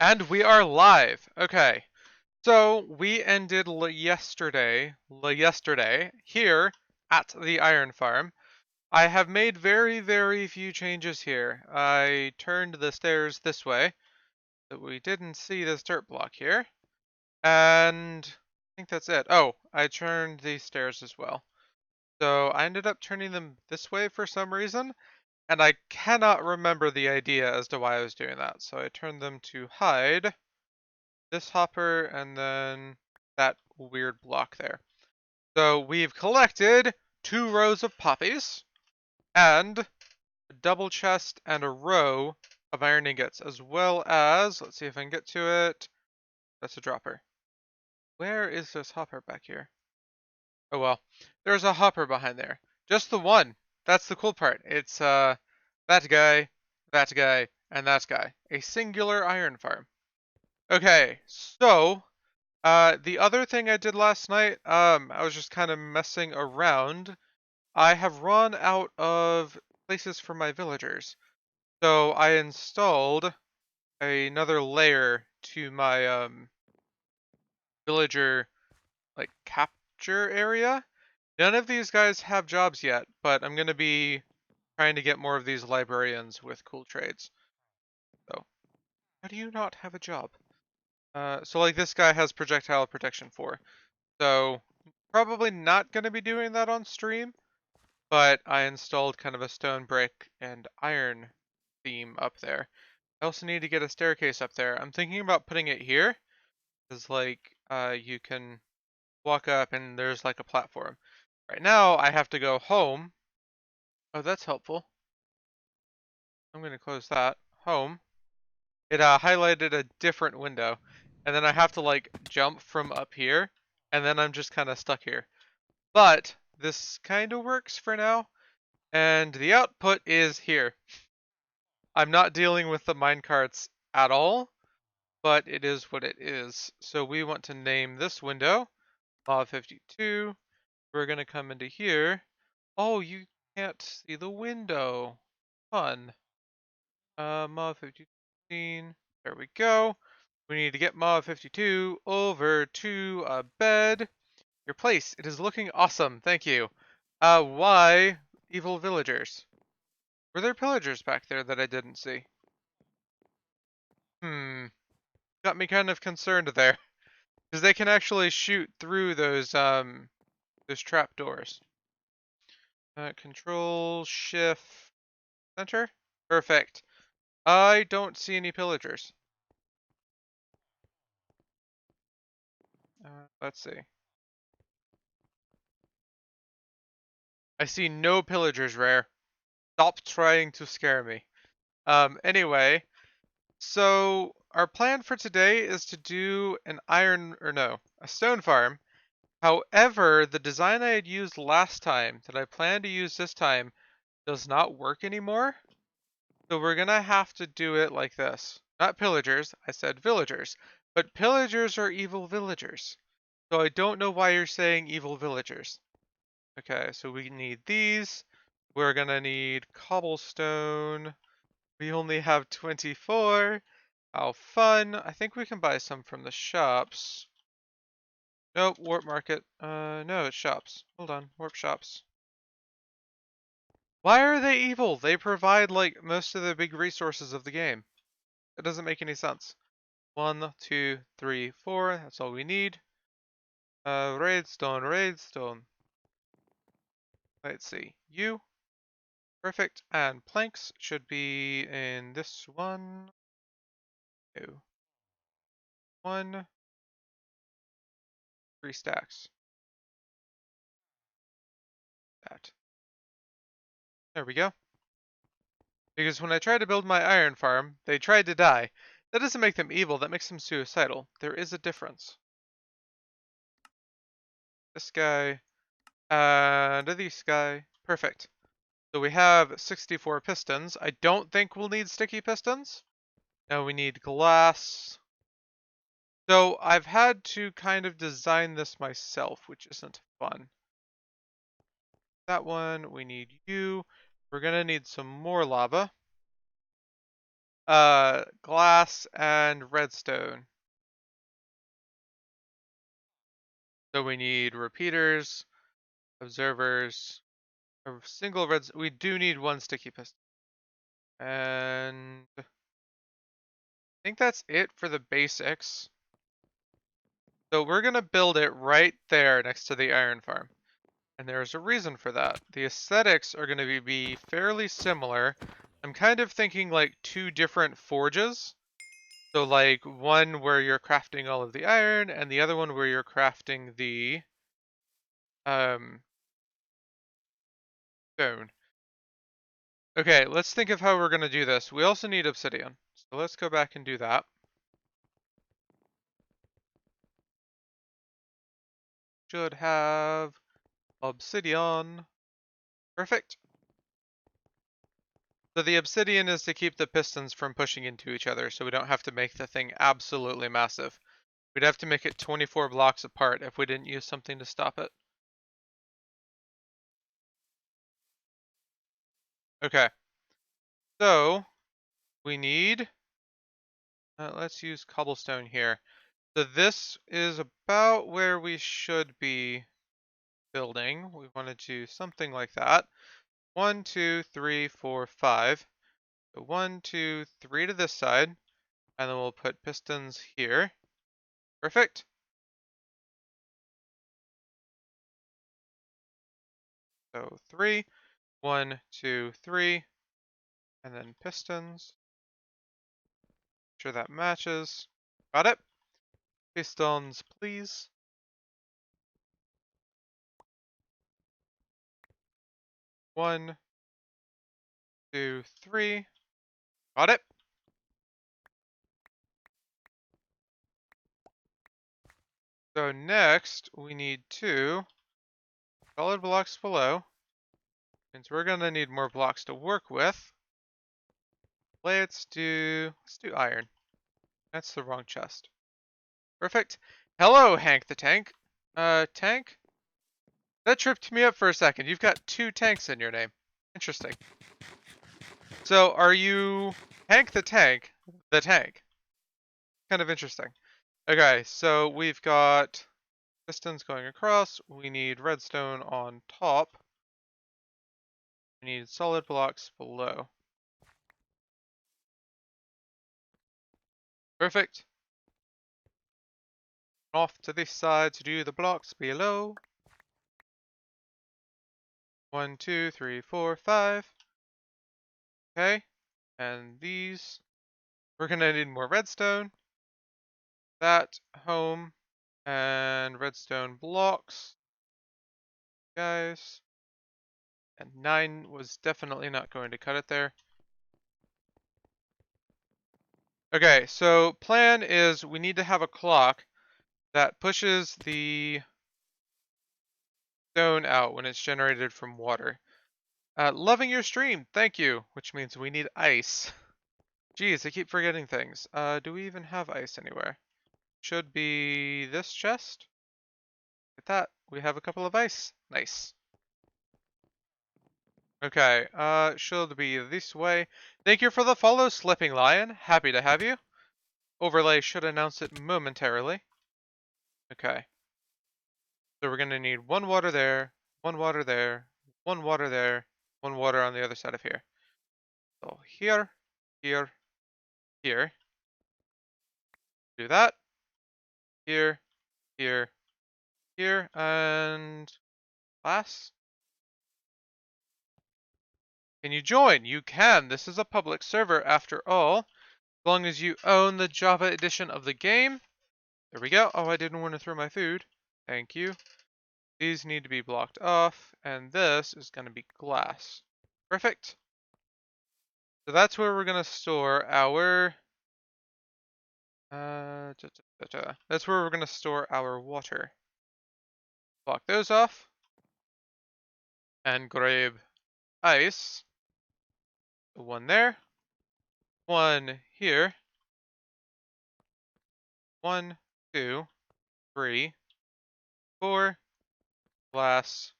And we are live. Okay. So we ended yesterday here at the iron farm. I have made very, very few changes here. I turned the stairs this way, so we didn't see this dirt block here. And I think that's it. Oh, I turned these stairs as well. So I ended up turning them this way for some reason, and I cannot remember the idea as to why I was doing that. So I turned them to hide this hopper, and then that weird block there. So we've collected 2 rows of poppies and a double chest and a row of iron ingots, as well as, let's see if I can get to it. That's a dropper. Where is this hopper back here? Oh well, there's a hopper behind there. Just the one. That's the cool part. It's that guy, and that guy. A singular iron farm. Okay, so the other thing I did last night, I was just kind of messing around. I have run out of places for my villagers. So I installed another layer to my villager like capture area. None of these guys have jobs yet, but I'm gonna be trying to get more of these librarians with cool trades. So, how do you not have a job? So like this guy has projectile protection 4. So probably not going to be doing that on stream, but I installed kind of a stone brick and iron theme up there. I also need to get a staircase up there. I'm thinking about putting it here, because like you can walk up and there's like a platform. Right now I have to go home. Oh, that's helpful. I'm going to close that. Home. It highlighted a different window, and then I have to like jump from up here, and then I'm just kind of stuck here. But this kind of works for now. And the output is here. I'm not dealing with the minecarts at all, but it is what it is. So we want to name this window Mob 52. We're going to come into here. Oh, you can't see the window. Fun. Mob 52. There we go. We need to get Mob 52 over to a bed. Your place. It is looking awesome. Thank you. Why evil villagers? Were there pillagers back there that I didn't see? Hmm. Got me kind of concerned there. Because they can actually shoot through those trap doors. Control Shift Center? Perfect. I don't see any pillagers. Let's see. I see no pillagers, Rare. Stop trying to scare me. Anyway, so our plan for today is to do an a stone farm. However, the design I had used last time that I plan to use this time does not work anymore. So we're gonna have to do it like this. Not pillagers, I said villagers. But pillagers are evil villagers. So I don't know why you're saying evil villagers. Okay, so we need these. We're gonna need cobblestone. We only have 24. How fun. I think we can buy some from the shops. Nope, warp market. No, it's shops. Hold on, warp shops. Why are they evil? They provide like most of the big resources of the game. It doesn't make any sense. 1, 2, 3, 4. That's all we need. Redstone, redstone. Let's see. You. Perfect. And planks should be in this one. 2. 1. 3 stacks. That. There we go. Because when I tried to build my iron farm, they tried to die. That doesn't make them evil, that makes them suicidal. There is a difference. This guy, and this guy. Perfect. So we have 64 pistons. I don't think we'll need sticky pistons. Now we need glass. So I've had to kind of design this myself, which isn't fun. That one, we need you. We're gonna need some more lava. Glass and redstone. So we need repeaters, observers, a single red. We do need one sticky piston. And I think that's it for the basics. So we're gonna build it right there next to the iron farm. And there's a reason for that. The aesthetics are gonna be fairly similar. I'm kind of thinking like two different forges. So like one where you're crafting all of the iron and the other one where you're crafting the stone. Okay, let's think of how we're gonna do this. We also need obsidian. So let's go back and do that. Should have obsidian. Perfect. So the obsidian is to keep the pistons from pushing into each other so we don't have to make the thing absolutely massive. We'd have to make it 24 blocks apart if we didn't use something to stop it. Okay. So we need, let's use cobblestone here. So this is about where we should be building. We want to do something like that. 1, 2, 3, 4, 5. So 1, 2, 3 to this side, and then we'll put pistons here. Perfect. So 3, 1, 2, 3, and then pistons. Make sure that matches. Got it. Pistons, please. 1, 2, 3. Got it. So next we need 2 solid blocks below. Means we're gonna need more blocks to work with. Let's do iron. That's the wrong chest. Perfect. Hello, Hank the Tank. Tank? That tripped me up for a second. You've got 2 tanks in your name. Interesting. So are you Hank the Tank? The Tank. Kind of interesting. Okay, so we've got pistons going across. We need redstone on top. We need solid blocks below. Perfect. Off to this side to do the blocks below. 1, 2, 3, 4, 5. Okay. And these. We're gonna need more redstone. That, home, and redstone blocks. Guys. And 9 was definitely not going to cut it there. Okay, so plan is we need to have a clock that pushes the stone out when it's generated from water. Loving your stream, thank you, which means we need ice. Jeez, I keep forgetting things. Do we even have ice anywhere? Should be this chest. Look at that, we have a couple of ice. Nice. Okay, should be this way. Thank you for the follow, Slipping Lion. Happy to have you. Overlay should announce it momentarily. Okay. So we're gonna need 1 water there, 1 water there, 1 water there, 1 water on the other side of here. So here, here, here. Do that. Here, here, here, and glass. Can you join? You can. This is a public server after all. As long as you own the Java edition of the game. There we go. Oh, I didn't want to throw my food. Thank you. These need to be blocked off, and this is going to be glass. Perfect. So that's where we're going to store our... That's where we're going to store our water. Block those off. And grab ice. 1 there. 1 here. 1, 2, 3, 4. Glass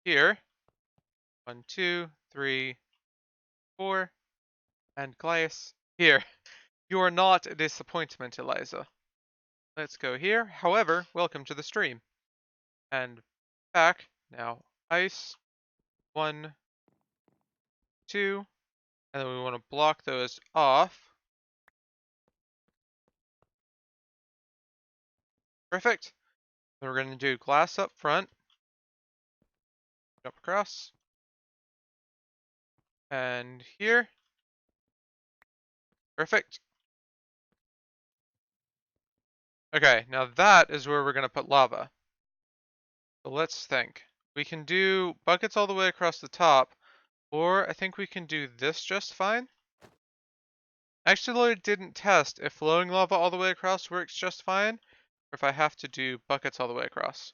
here. 1, 2, 3, 4. And glass Here. You are not a disappointment, Eliza. Let's go here. However, welcome to the stream. And back. Now, ice. 1, 2. And then we want to block those off. Perfect. Then we're going to do glass up front. Jump across. And here. Perfect. Okay, now that is where we're going to put lava. So let's think. We can do buckets all the way across the top, or I think we can do this just fine. Actually, I didn't test if flowing lava all the way across works just fine, or if I have to do buckets all the way across.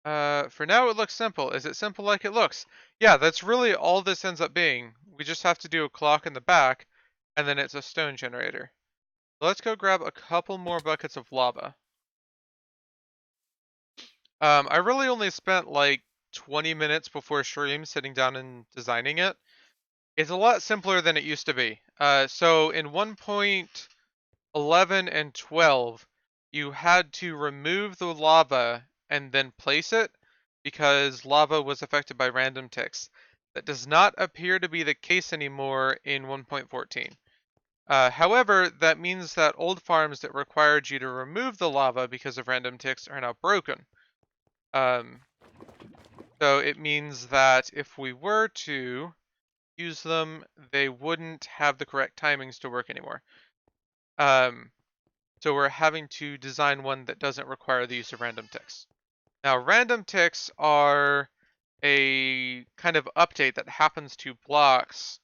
For now it looks simple. Is it simple like it looks? Yeah, that's really all this ends up being. We just have to do a clock in the back, and then it's a stone generator. Let's go grab a couple more buckets of lava. I really only spent like 20 minutes before stream sitting down and designing it. It's a lot simpler than it used to be. So in 1.11 and 12, you had to remove the lava and then place it because lava was affected by random ticks. That does not appear to be the case anymore in 1.14. However, that means that old farms that required you to remove the lava because of random ticks are now broken. Um, so it means that if we were to use them, they wouldn't have the correct timings to work anymore. So we're having to design one that doesn't require the use of random ticks. Now, random ticks are a kind of update that happens to blocks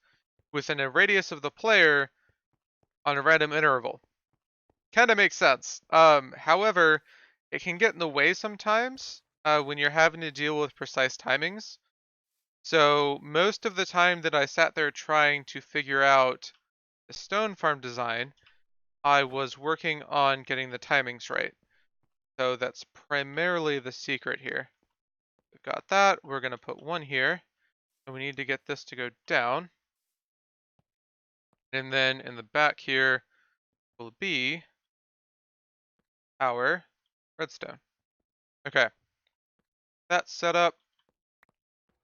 within a radius of the player on a random interval. Kind of makes sense. However, it can get in the way sometimes when you're having to deal with precise timings. So most of the time that I sat there trying to figure out the stone farm design, I was working on getting the timings right. So that's primarily the secret here. We've got that. We're going to put one here. And we need to get this to go down. And then in the back here will be our redstone. Okay. That's set up.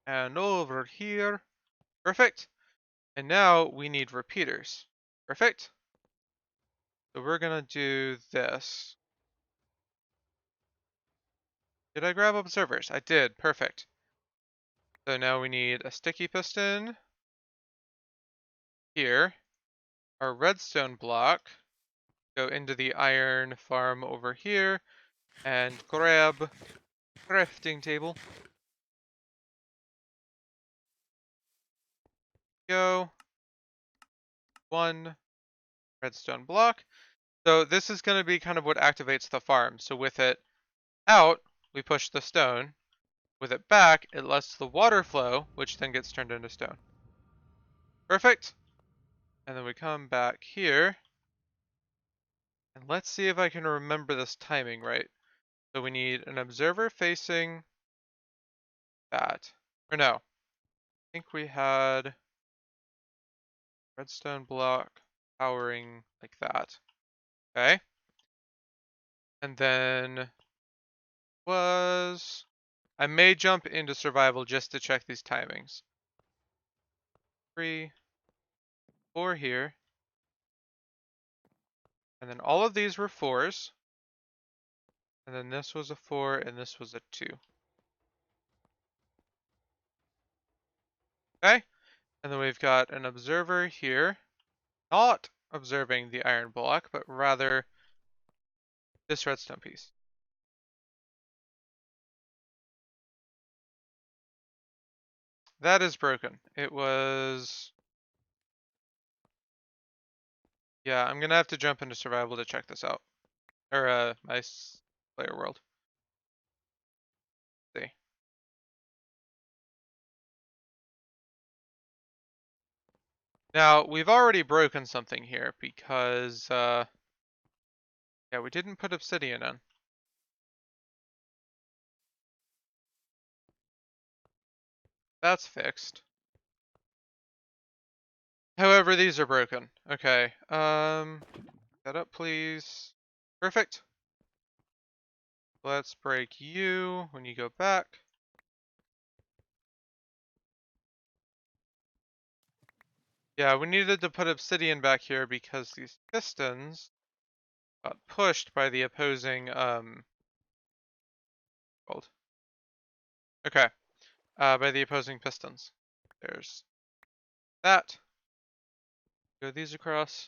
And over here. Perfect. And now we need repeaters. Perfect. So we're going to do this. Did I grab observers? I did. Perfect. So now we need a sticky piston here. Our redstone block. Go into the iron farm over here and grab crafting table. Go. One redstone block. So this is going to be kind of what activates the farm. So with it out, we push the stone. With it back, it lets the water flow, which then gets turned into stone. Perfect. And then we come back here. And let's see if I can remember this timing right. So we need an observer facing that. Or no. I think we had redstone block powering like that. Okay. And then I may jump into survival just to check these timings. 3, 4 here. And then all of these were 4s. And then this was a 4 and this was a 2. Okay. And then we've got an observer here. Not observing the iron block, but rather this redstone piece. That is broken. It was... Yeah, I'm gonna have to jump into survival to check this out. Or, my player world. See. Now, we've already broken something here because, yeah, we didn't put obsidian in. That's fixed. However, these are broken. Okay. That up, please. Perfect. Let's break you when you go back. Yeah, we needed to put obsidian back here because these pistons got pushed by the opposing gold. Okay. By the opposing pistons. There's that. Go these across.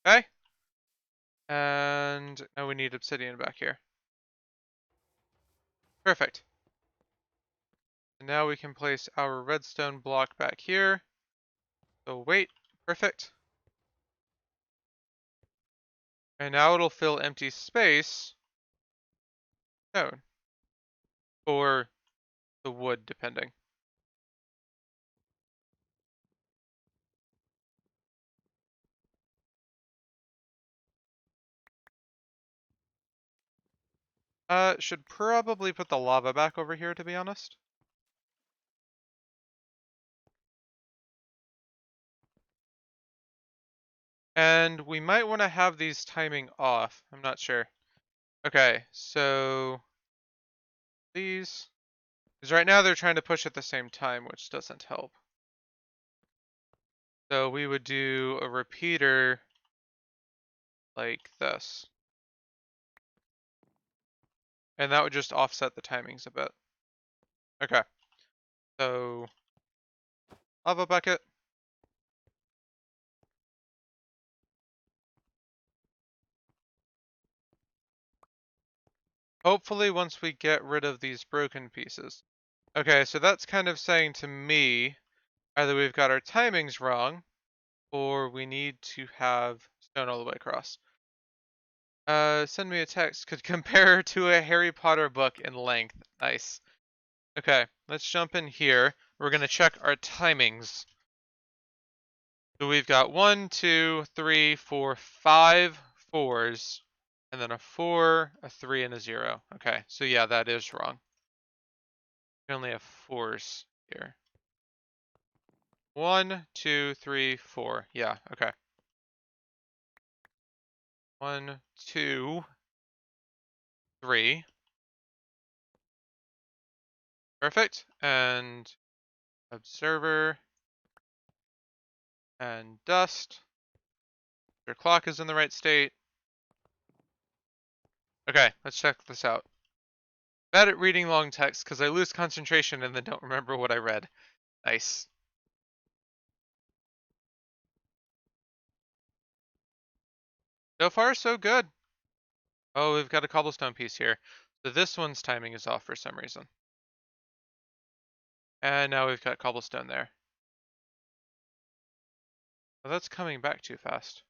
Okay. And now we need obsidian back here. Perfect. And now we can place our redstone block back here. So wait, perfect. And now it'll fill empty space. No, or the wood, depending. Should probably put the lava back over here, to be honest. And we might want to have these timing off. I'm not sure. Okay, so these. Because right now they're trying to push at the same time, which doesn't help. So we would do a repeater like this. And that would just offset the timings a bit. Okay, so lava bucket. Hopefully once we get rid of these broken pieces. Okay, so that's kind of saying to me, either we've got our timings wrong, or we need to have stone all the way across. Send me a text could compare to a Harry Potter book in length. Nice. Okay, let's jump in here. We're gonna check our timings. So we've got 1, 2, 3, 4, 5 fours, and then a 4, a 3, and a 0. Okay, so yeah, that is wrong. We only have fours here. 1, 2, 3, 4. Yeah, okay. 1, 2, 3. Perfect. And observer and dust. Your clock is in the right state. Okay, let's check this out. Bad at reading long text because I lose concentration and then don't remember what I read. Nice. So far, so good. Oh, we've got a cobblestone piece here. So this one's timing is off for some reason. And now we've got cobblestone there. Oh, that's coming back too fast.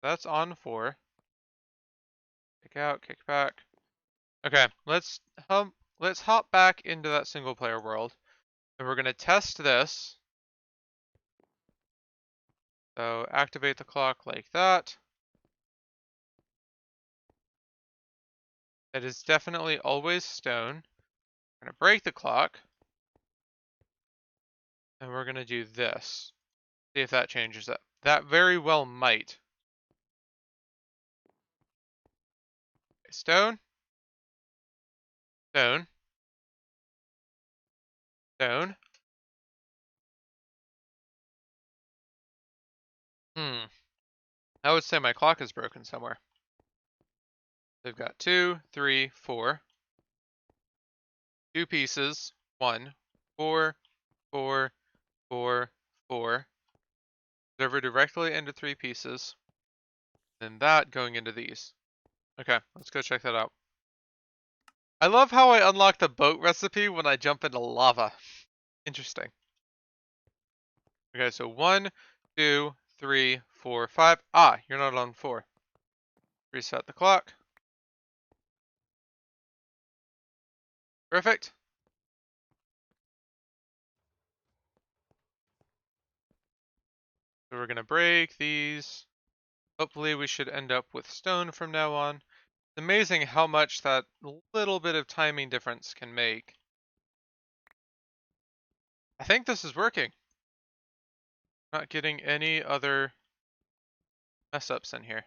That's on 4. Kick out, kick back. Okay, let's hop back into that single player world. And we're gonna test this. So activate the clock like that. It is definitely always stone. We're gonna break the clock. And we're gonna do this. See if that changes it. That very well might. Okay, stone. Stone. Stone. I would say my clock is broken somewhere. They've got 2, 3, 4. 2 pieces. 1, 4, 4, 4, 4. Deliver directly into 3 pieces. Then that going into these. Okay, let's go check that out. I love how I unlock the boat recipe when I jump into lava. Interesting. Okay, so 1, 2, 3, 4, 5. Ah, you're not on 4. Reset the clock. Perfect. So we're gonna break these. Hopefully we should end up with stone from now on. It's amazing how much that little bit of timing difference can make. I think this is working. Not getting any other mess ups in here.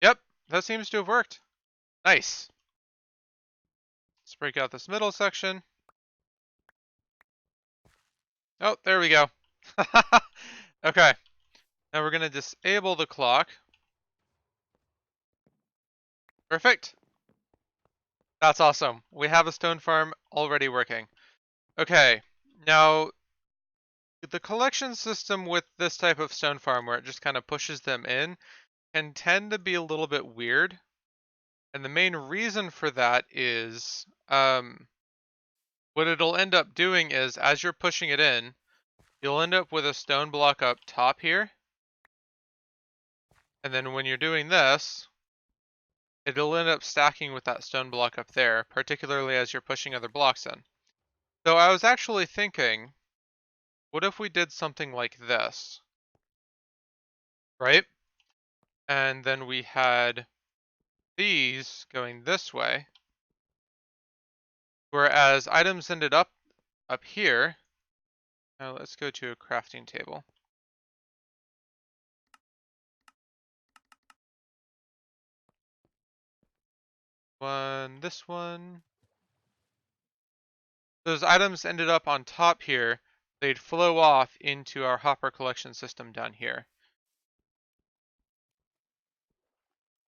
Yep, that seems to have worked. Nice. Let's break out this middle section. Oh, there we go. Okay, now we're gonna disable the clock. Perfect. That's awesome. We have a stone farm already working. Okay, now the collection system with this type of stone farm where it just kind of pushes them in can tend to be a little bit weird. And the main reason for that is what it'll end up doing is as you're pushing it in, you'll end up with a stone block up top here. And then when you're doing this, it'll end up stacking with that stone block up there, particularly as you're pushing other blocks in. So I was actually thinking, what if we did something like this, right? And then we had these going this way, whereas items ended up here. Now let's go to a crafting table. This one. Those items ended up on top here. They'd flow off into our hopper collection system down here.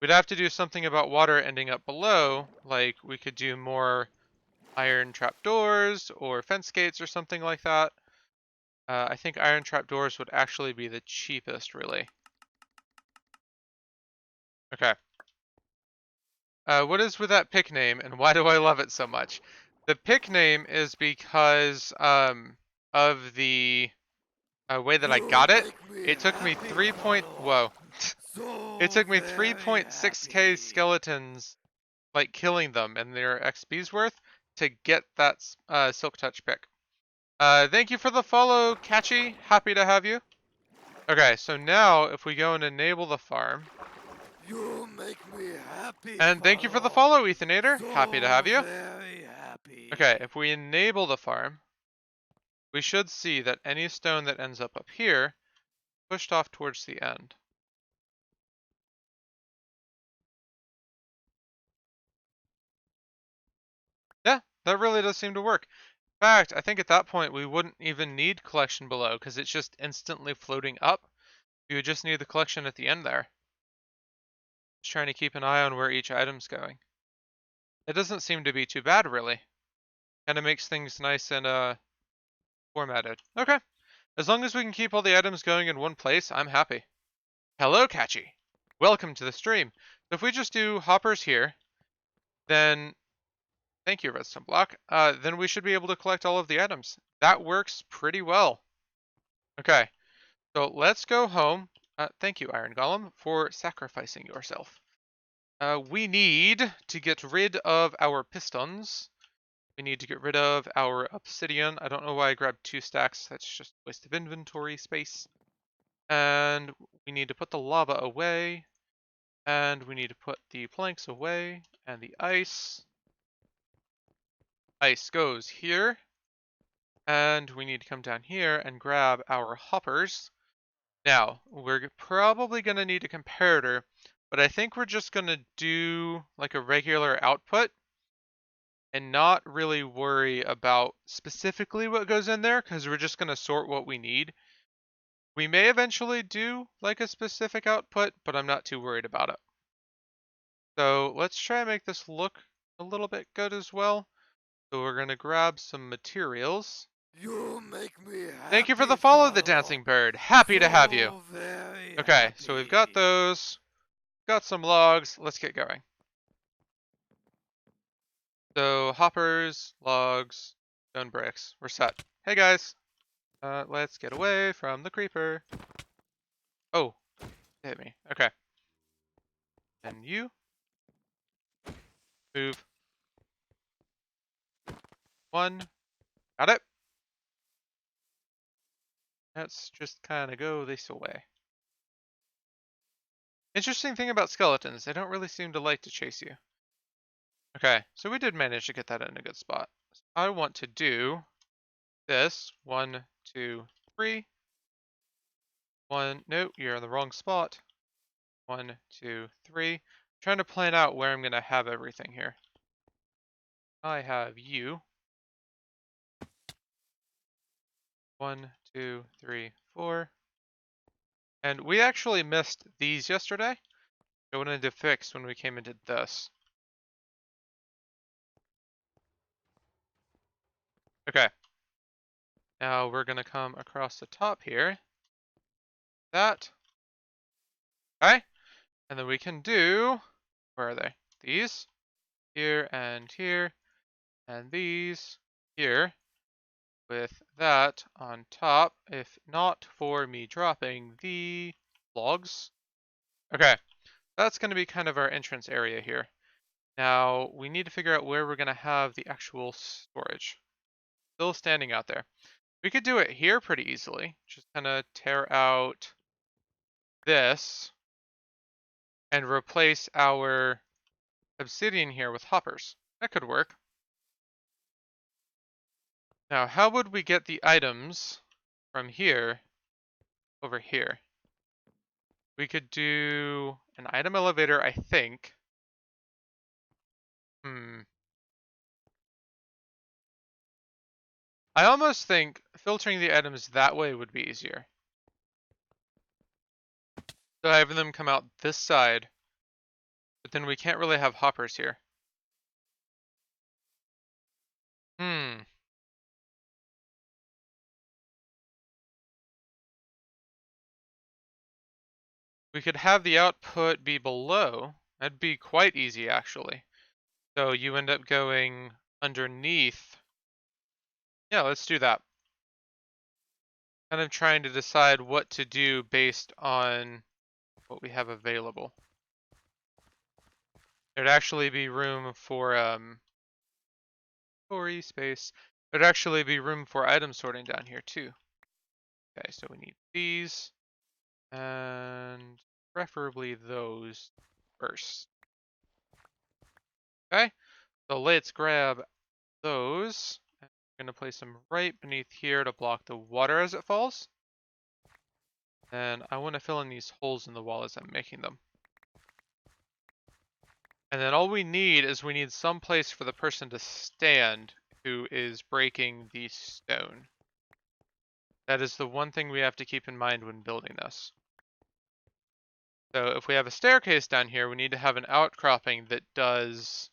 We'd have to do something about water ending up below, like we could do more iron trapdoors or fence gates or something like that. I think iron trapdoors would actually be the cheapest, really. Okay. What is with that pick name, and why do I love it so much? The pick name is because of the way that I got it. It took me 3 point. Whoa. It took me 3.6k skeletons, like killing them and their XP's worth, to get that Silk Touch pick. Thank you for the follow, Catchy. Happy to have you. Okay, so now if we go and enable the farm. You make me happy. And thank you for the follow, Ethanator. So Happy to have you. Very happy. Okay, if we enable the farm, we should see that any stone that ends up here pushed off towards the end. Yeah, that really does seem to work. In fact, I think at that point we wouldn't even need collection below because it's just instantly floating up. We would just need the collection at the end there. Just trying to keep an eye on where each item's going. It doesn't seem to be too bad, really. Kind of makes things nice and formatted. Okay. As long as we can keep all the items going in one place, I'm happy. Hello, Catchy. Welcome to the stream. So if we just do hoppers here, then thank you, Redstone Block. Then we should be able to collect all of the items. That works pretty well. Okay, so let's go home. Thank you, Iron Golem, for sacrificing yourself. We need to get rid of our pistons. We need to get rid of our obsidian. I don't know why I grabbed 2 stacks. That's just a waste of inventory space. And we need to put the lava away. And we need to put the planks away. And the ice. Ice goes here. And we need to come down here and grab our hoppers. Now, we're probably going to need a comparator, but I think we're just going to do like a regular output and not really worry about specifically what goes in there because we're just going to sort what we need. We may eventually do like a specific output, but I'm not too worried about it. So let's try and make this look a little bit good as well. So we're going to grab some materials. You make me happy. Thank you for the follow, the Dancing Bird. Happy to have you. Very Okay, happy. so we've got those. Got some logs. Let's get going. So hoppers, logs, stone bricks. We're set. Hey guys. Let's get away from the creeper. Oh, it hit me. Okay. And you move. 1. Got it. Let's just kind of go this way. Interesting thing about skeletons, they don't really seem to like to chase you. Okay, so we did manage to get that in a good spot. I want to do this. 1, 2, 3. No, you're in the wrong spot. 1, 2, 3. I'm trying to plan out where I'm gonna have everything here. I have you. 1, 2, 3, 4. And we actually missed these yesterday. I wanted to fix when we came and did this. Okay. Now we're gonna come across the top here. That. Okay. And then we can do, where are they? These. Here and here. And these here. With that on top, if not for me dropping the logs. Okay. That's gonna be kind of our entrance area here. Now, we need to figure out where we're gonna have the actual storage. Still standing out there. We could do it here pretty easily. Just kind of tear out this and replace our obsidian here with hoppers. That could work. Now, how would we get the items from here over here? We could do an item elevator, I think. I almost think filtering the items that way would be easier. So having them come out this side, but then we can't really have hoppers here. We could have the output be below. That'd be quite easy, actually. So you end up going underneath. Yeah, let's do that. Kind of trying to decide what to do based on what we have available. There'd actually be room for story space. There'd actually be room for item sorting down here too. Okay, so we need these and preferably those first. Okay, so let's grab those. I'm gonna place them right beneath here to block the water as it falls. And I want to fill in these holes in the wall as I'm making them. And then all we need is we need some place for the person to stand who is breaking the stone. That is the one thing we have to keep in mind when building this. So if we have a staircase down here, we need to have an outcropping that does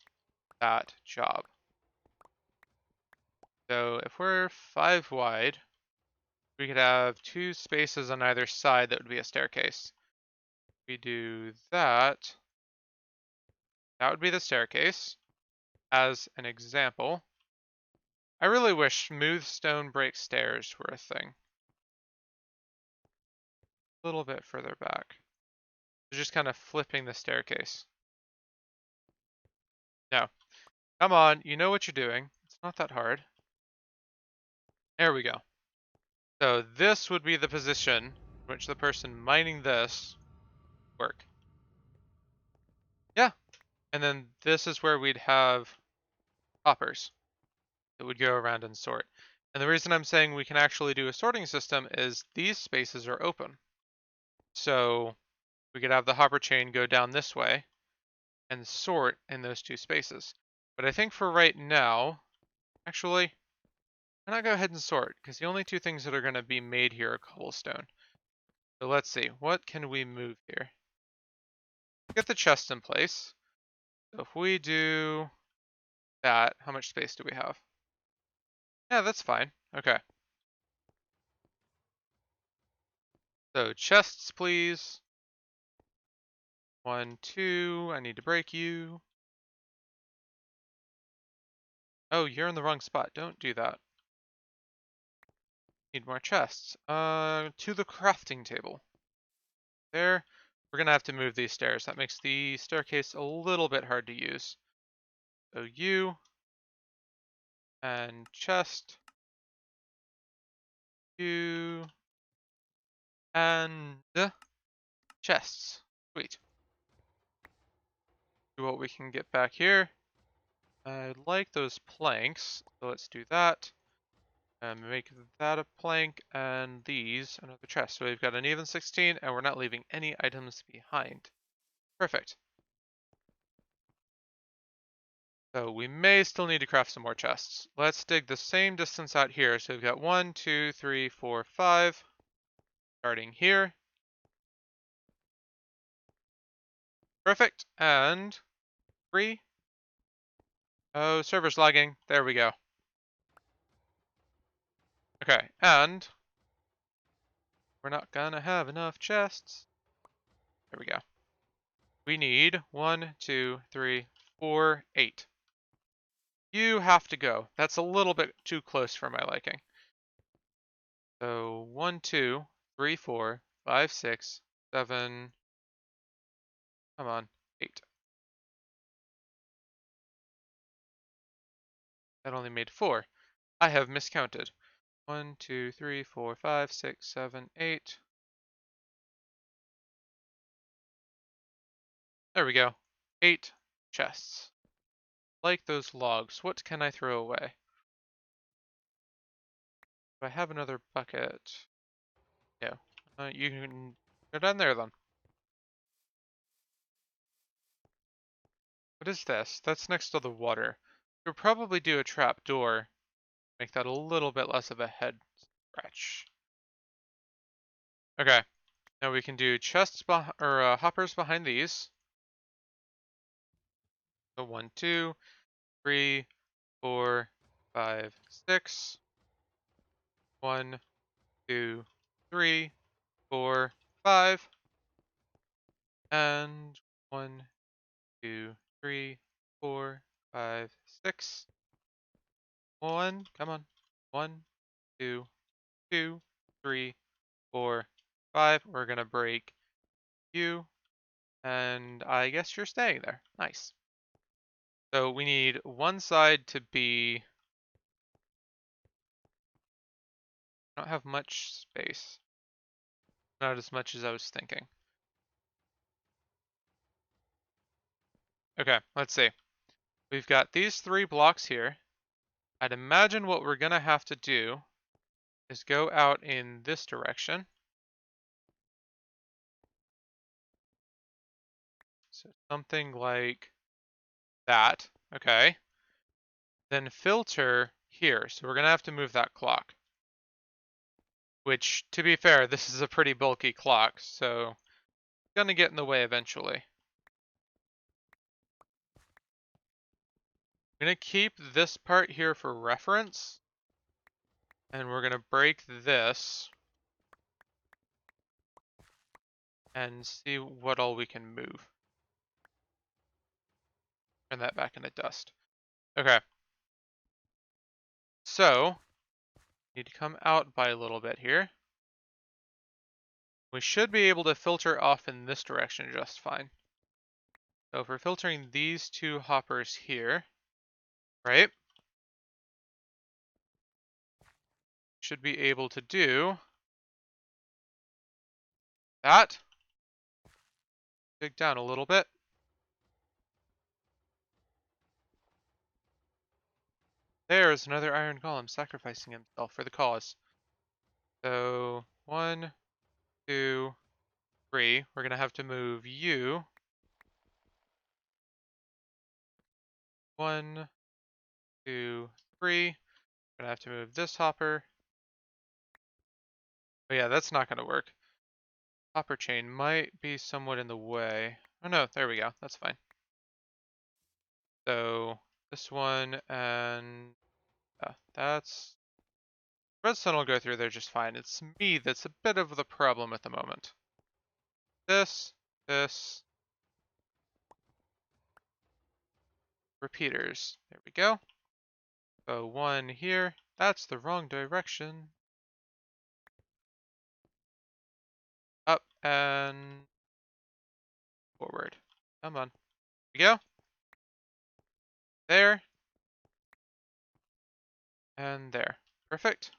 that job. So if we're 5 wide, we could have 2 spaces on either side that would be a staircase. We do that. That would be the staircase. As an example, I really wish smooth stone break stairs were a thing. A little bit further back. So just kind of flipping the staircase. No. Come on, you know what you're doing. It's not that hard. There we go. So this would be the position in which the person mining this work. Yeah. And then this is where we'd have hoppers that would go around and sort. And the reason I'm saying we can actually do a sorting system is these spaces are open. So we could have the hopper chain go down this way and sort in those 2 spaces. But I think for right now, actually, why not go ahead and sort? Because the only 2 things that are going to be made here are cobblestone. So let's see, what can we move here? Get the chest in place. So if we do that, how much space do we have? Yeah, that's fine. Okay. So chests, please. 1, 2, I need to break you. Oh, you're in the wrong spot. Don't do that. Need more chests. To the crafting table. There. We're gonna have to move these stairs. That makes the staircase a little bit hard to use. So you and chest. You and chests. Sweet. See what we can get back here. I like those planks, so let's do that. And make that a plank and these another chest. So we've got an even 16 and we're not leaving any items behind. Perfect. So we may still need to craft some more chests. Let's dig the same distance out here. So we've got 1, 2, 3, 4, 5. Starting here. Perfect. And 3. Oh, server's lagging. There we go. Okay, and we're not gonna have enough chests. There we go. We need 1, 2, 3, 4, 8. You have to go. That's a little bit too close for my liking. So 1, 2, 3, 4, 5, 6, 7. Come on, 8. That only made 4. I have miscounted. 1, 2, 3, 4, 5, 6, 7, 8. There we go. 8 chests. Like those logs. What can I throw away? Do I have another bucket? No. You can go down there then. What is this? That's next to the water. You'll probably do a trap door. Make that a little bit less of a head scratch. Okay. Now we can do chests or hoppers behind these. So 1, 2, 3, 4, 5, 6. 1, 2, 3, 4, 5. And 1, 2, 3, 4, 5, 6. 1. Come on. 1, 2, 2, 3, 4, 5. We're gonna break you. And I guess you're staying there. Nice. So we need one side to be... I don't have much space. Not as much as I was thinking. Okay, let's see. We've got these 3 blocks here. I'd imagine what we're gonna have to do is go out in this direction. So something like that. Okay. Then filter here. So we're gonna have to move that clock. Which, to be fair, this is a pretty bulky clock, so it's gonna get in the way eventually. I'm gonna keep this part here for reference. And we're gonna break this. And see what all we can move. Turn that back into dust. Okay. So, need to come out by a little bit here. We should be able to filter off in this direction just fine. So if we're filtering these 2 hoppers here, right? Should be able to do that. Dig down a little bit. There is another iron golem sacrificing himself for the cause. So 1, 2, 3. We're gonna have to move you. 1, 2, 3. Gonna have to move this hopper. Oh yeah, that's not gonna work. Hopper chain might be somewhat in the way. Oh no, there we go. That's fine. So this one and that's redstone will go through there just fine. It's me that's a bit of the problem at the moment. This, repeaters. There we go. So 1 here. That's the wrong direction. Up and forward. Come on. Here we go. There. And there. Perfect.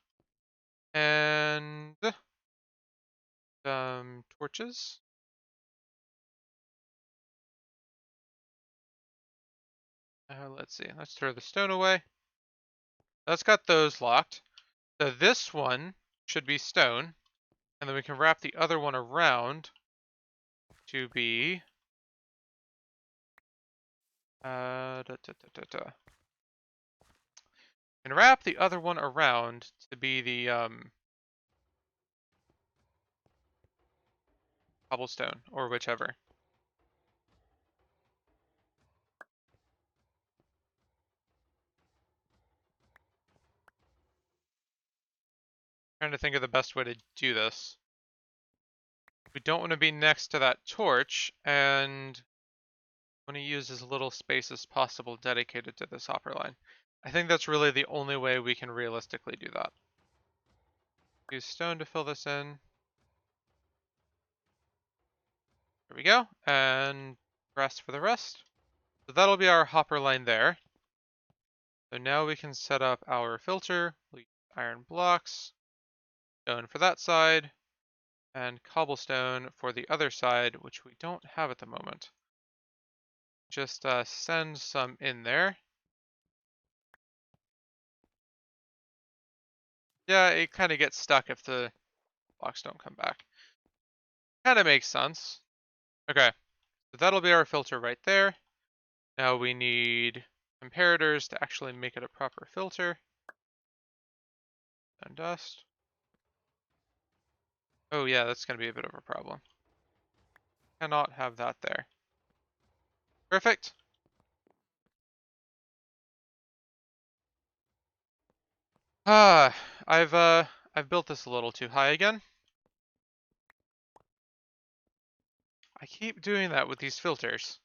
And some torches. Let's see. Let's throw the stone away. That's got those locked. So this one should be stone, and then we can wrap the other one around to be and wrap the other one around to be the cobblestone or whichever. Trying to think of the best way to do this. We don't want to be next to that torch, and want to use as little space as possible dedicated to this hopper line. I think that's really the only way we can realistically do that. Use stone to fill this in. There we go. And grass for the rest. So that'll be our hopper line there. So now we can set up our filter. We'll use iron blocks, stone for that side, and cobblestone for the other side, which we don't have at the moment. Just send some in there. Yeah, it kind of gets stuck if the blocks don't come back. Kind of makes sense. Okay, so that'll be our filter right there. Now we need comparators to actually make it a proper filter. And dust. Oh yeah, that's going to be a bit of a problem. Cannot have that there. Perfect. Ah, I've built this a little too high again. I keep doing that with these filters.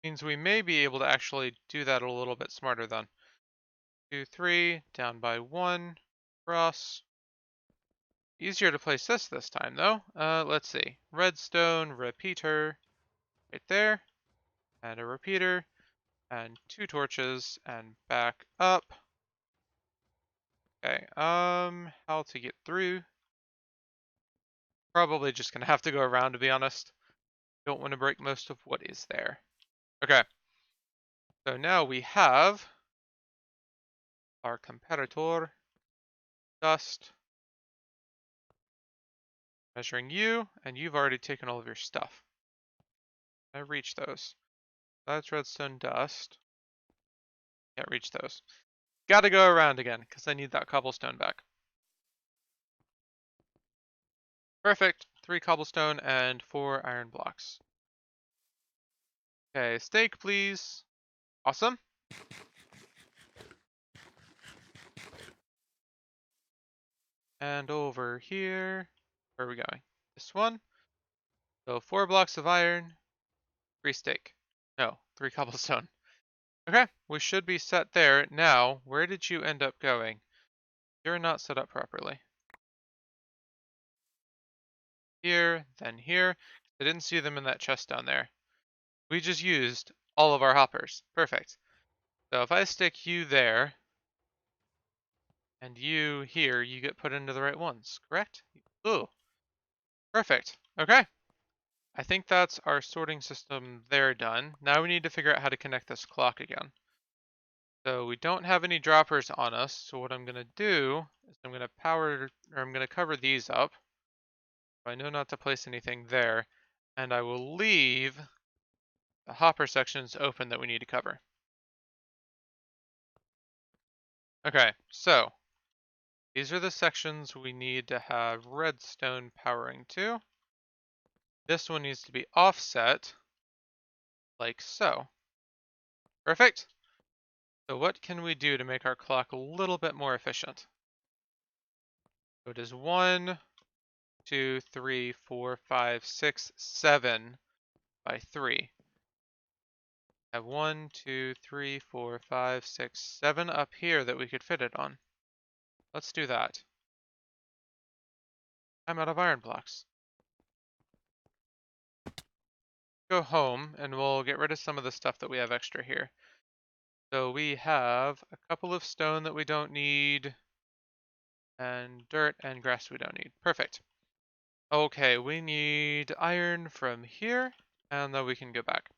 Means we may be able to actually do that a little bit smarter then. 2, 3, down by 1, cross. Easier to place this time though. Let's see. Redstone repeater right there, and a repeater, and 2 torches, and back up. Okay, how to get through? Probably just gonna have to go around, to be honest. Don't want to break most of what is there. Okay, so now we have our comparator, dust, measuring you, and you've already taken all of your stuff. I reach those. That's redstone dust. Can't reach those. Gotta go around again, because I need that cobblestone back. Perfect. 3 cobblestone and 4 iron blocks. Okay, steak, please. Awesome. And over here, where are we going? This one. So 4 blocks of iron, 3 steak. No, 3 cobblestone. Okay, we should be set there. Now, where did you end up going? You're not set up properly. Here, then here. I didn't see them in that chest down there. We just used all of our hoppers. Perfect. So if I stick you there, and you here, you get put into the right ones, correct? Ooh, perfect. Okay. I think that's our sorting system there done. Now we need to figure out how to connect this clock again. So we don't have any droppers on us, so what I'm going to do is I'm going to cover these up. I know not to place anything there, and I will leave the hopper sections open that we need to cover. Okay, so these are the sections we need to have redstone powering to. This one needs to be offset, like so. Perfect. So what can we do to make our clock a little bit more efficient? So it is 1, 2, 3, 4, 5, 6, 7 by 3. I have 1, 2, 3, 4, 5, 6, 7 up here that we could fit it on. Let's do that. I'm out of iron blocks. Go home and we'll get rid of some of the stuff that we have extra here. So we have a couple of stone that we don't need, and dirt and grass we don't need. Perfect. Okay, we need iron from here, and then we can go back.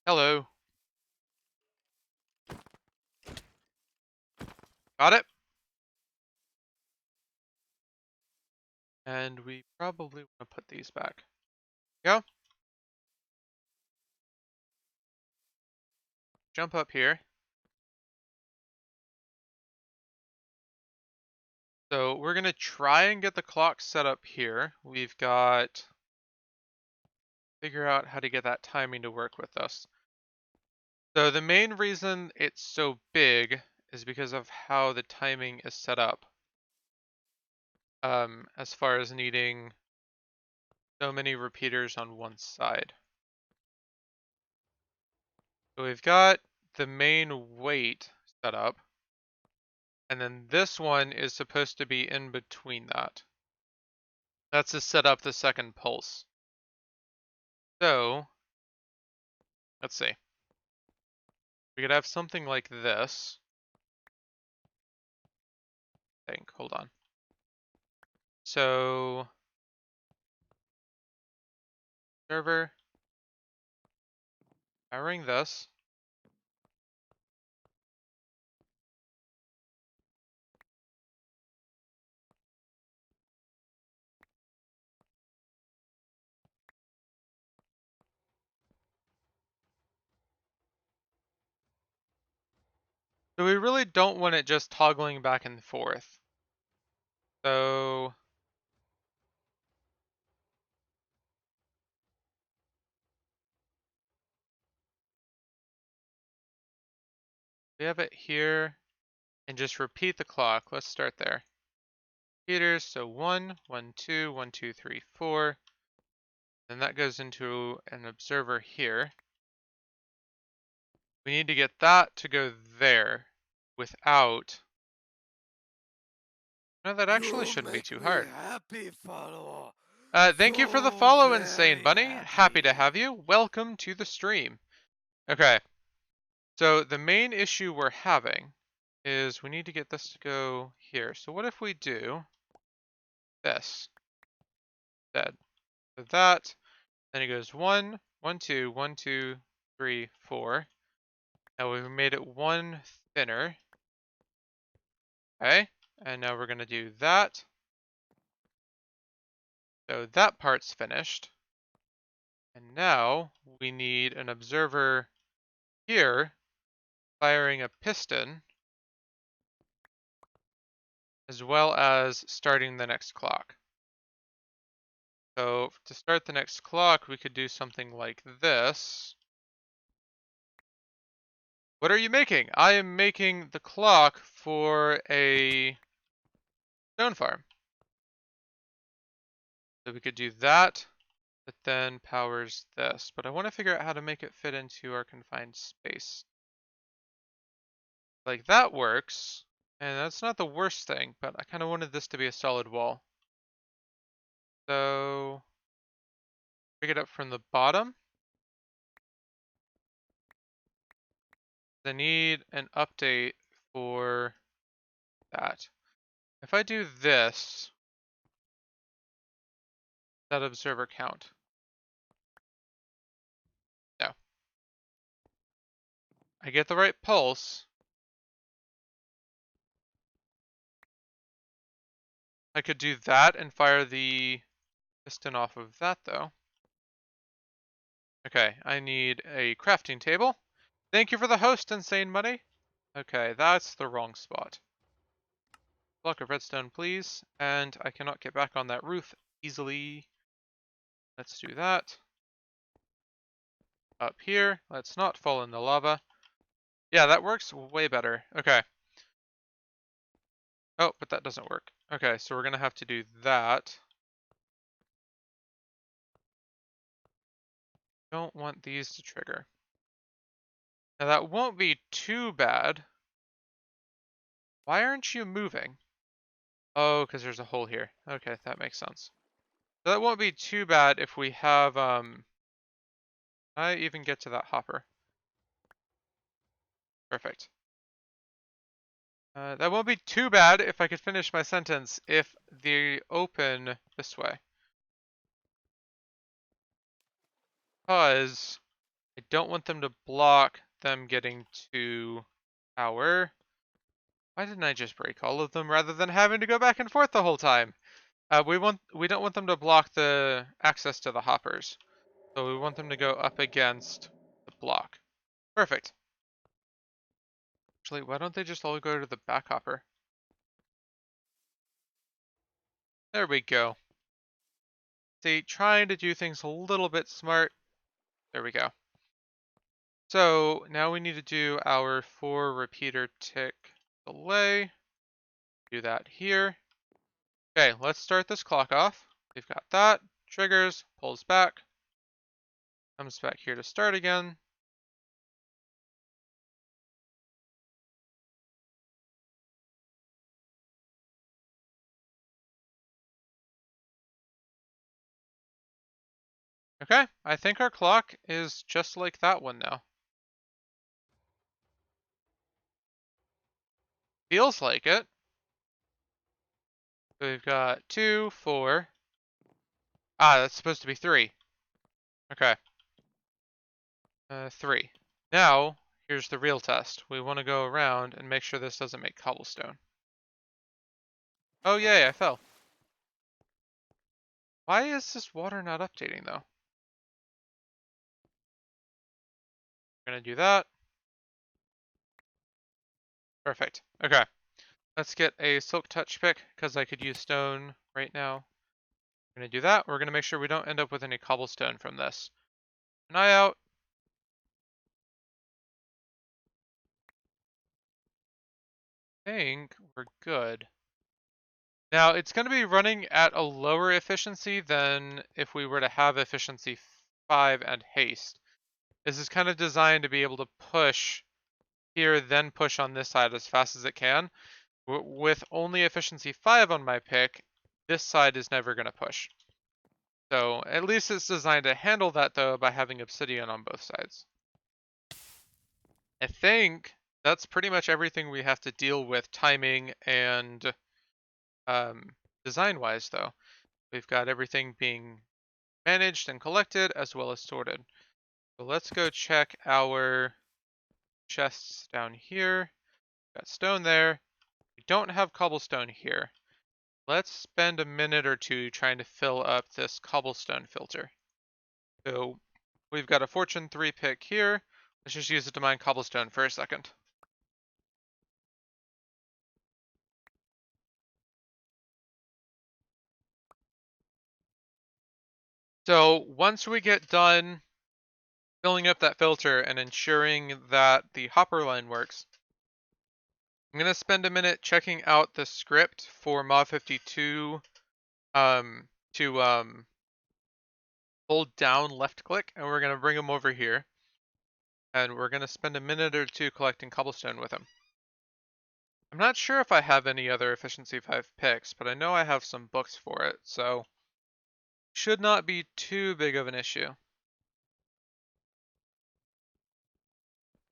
Hello. Got it? And we probably want to put these back. Go. Jump up here. So we're going to try and get the clock set up here. We've got... figure out how to get that timing to work with us. So the main reason it's so big is because of how the timing is set up. As far as needing so many repeaters on one side. So we've got the main weight set up, and then this one is supposed to be in between that. That's to set up the second pulse. So, let's see. We could have something like this. Hold on. So, server, powering this. So we really don't want it just toggling back and forth. So we have it here and just repeat the clock. Let's start there. Repeaters, so 1, 1, 2, 1, 2, 3, 4. Then that goes into an observer here. We need to get that to go there without... No, that actually shouldn't be too hard. Happy, follower. Thank you for the So follow, Insane very Bunny. Happy to happy. have you. Welcome to the stream. Okay. So the main issue we're having is we need to get this to go here. So what if we do this instead? So that, then it goes 1, 1, 2, 1, 2, 3, 4. Now we've made it one thinner. Okay. And now we're going to do that. So that part's finished. And now we need an observer here firing a piston as well as starting the next clock. So to start the next clock, we could do something like this. What are you making? I am making the clock for a stone farm. So we could do that, that then powers this. But I want to figure out how to make it fit into our confined space. Like that works, and that's not the worst thing, but I kind of wanted this to be a solid wall. So pick it up from the bottom. I need an update for that. If I do this, that observer count. No. I get the right pulse. I could do that and fire the piston off of that though. Okay, I need a crafting table. Thank you for the host, Insane Money. Okay, that's the wrong spot. Block of redstone, please. And I cannot get back on that roof easily. Let's do that. Up here. Let's not fall in the lava. Yeah, that works way better. Okay. Oh, but that doesn't work. Okay, so we're going to have to do that. Don't want these to trigger. Now that won't be too bad. Why aren't you moving? Oh, because there's a hole here. Okay, that makes sense. So that won't be too bad if we have, I even get to that hopper. Perfect. That won't be too bad if I could finish my sentence if they open this way. Because I don't want them to block them getting to our... Why didn't I just break all of them rather than having to go back and forth the whole time? We don't want them to block the access to the hoppers. So we want them to go up against the block. Perfect. Actually, why don't they just all go to the back hopper? There we go. See, trying to do things a little bit smart. There we go. So now we need to do our 4 repeater tick delay. Do that here. Okay, let's start this clock off. We've got that. Triggers, pulls back. Comes back here to start again. Okay, I think our clock is just like that one now. Feels like it. So we've got 2, 4. Ah, that's supposed to be 3. Okay. 3. Now, here's the real test. We want to go around and make sure this doesn't make cobblestone. Oh, yay, I fell. Why is this water not updating, though? We're going to do that. Perfect. Okay. Let's get a silk touch pick, because I could use stone right now. We're going to do that. We're going to make sure we don't end up with any cobblestone from this. An eye out. I think we're good. Now, it's going to be running at a lower efficiency than if we were to have efficiency 5 and haste. This is kind of designed to be able to push here, then push on this side as fast as it can. With only efficiency 5 on my pick, this side is never going to push. So at least it's designed to handle that, though, by having obsidian on both sides. I think that's pretty much everything we have to deal with timing and design-wise, though. We've got everything being managed and collected as well as sorted. So let's go check our chests down here. Got stone there. We don't have cobblestone here. Let's spend a minute or two trying to fill up this cobblestone filter. So we've got a fortune 3 pick here. Let's just use it to mine cobblestone for a second. So once we get done filling up that filter and ensuring that the hopper line works, I'm going to spend a minute checking out the script for Mod52 to hold down left click, and we're going to bring him over here. And we're going to spend a minute or two collecting cobblestone with him. I'm not sure if I have any other efficiency 5 picks, but I know I have some books for it, so should not be too big of an issue.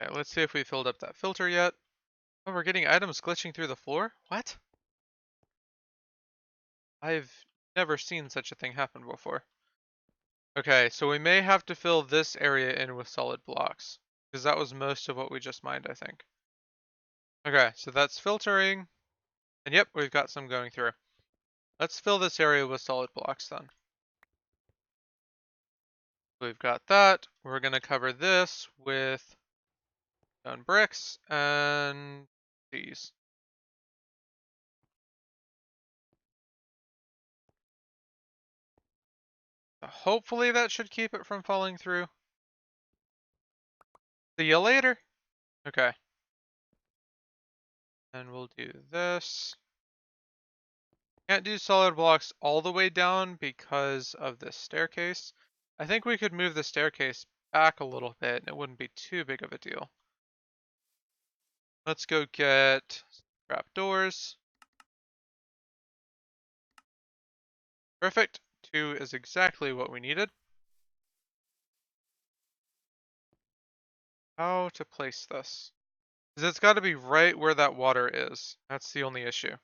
Okay, let's see if we filled up that filter yet. Oh, we're getting items glitching through the floor? What? I've never seen such a thing happen before. Okay, so we may have to fill this area in with solid blocks, because that was most of what we just mined, I think. Okay, so that's filtering, and yep, we've got some going through. Let's fill this area with solid blocks then. We've got that. We're going to cover this with stone bricks and these. Hopefully that should keep it from falling through. See you later. Okay. And we'll do this. Can't do solid blocks all the way down because of this staircase. I think we could move the staircase back a little bit and it wouldn't be too big of a deal. Let's go get trapdoors. Perfect. 2 is exactly what we needed. How to place this? Because it's got to be right where that water is. That's the only issue.